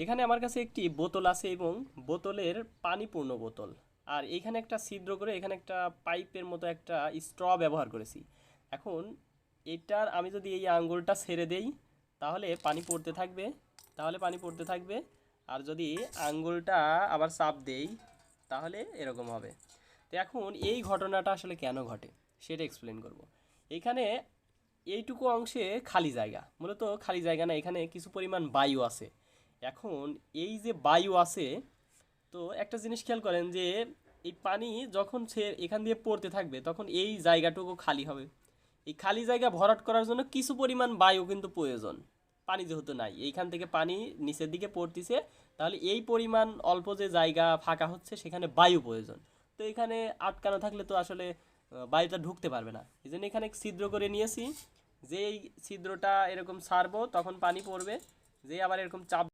এখানে আমার কাছে একটি বোতল আছে এবং বোতলের পানিপূর্ণ বোতল। আর এইখানে একটা ছিদ্র করে এখানে একটা পাইপের মতো একটা স্ট্র ব্যবহার করেছি। এখন এটার আমি যদি এই আঙ্গুলটা ছেড়ে দেই তাহলে পানি পড়তে থাকবে, তাহলে পানি পড়তে থাকবে। আর যদি আঙ্গুলটা আবার চাপ দেই তাহলে এরকম হবে। তো এখন এই ঘটনাটা আসলে কেন ঘটে সেটা এক্সপ্লেন করব। এখানে এইটুকু অংশে খালি জায়গা, মূলত খালি জায়গা না, এখানে কিছু পরিমাণ বায়ু আছে। এখন এই যে বায়ু আছে, তো একটা জিনিস খেয়াল করেন যে এই পানি যখন সে এখান দিয়ে পড়তে থাকবে তখন এই জায়গাটুকু খালি হবে। এই খালি জায়গা ভরাট করার জন্য কিছু পরিমাণ বায়ু কিন্তু প্রয়োজন। পানি যেহেতু নাই, এইখান থেকে পানি নিচের দিকে পড়তিছে, তাহলে এই পরিমাণ অল্প যে জায়গা ফাঁকা হচ্ছে সেখানে বায়ু প্রয়োজন। তো এখানে আটকানো থাকলে তো আসলে বায়ুটা ঢুকতে পারবে না। এই জন্য এখানে ছিদ্র করে নিয়েছি। যেই ছিদ্রটা এরকম ছাড়বো তখন পানি পড়বে, যে আবার এরকম চাপ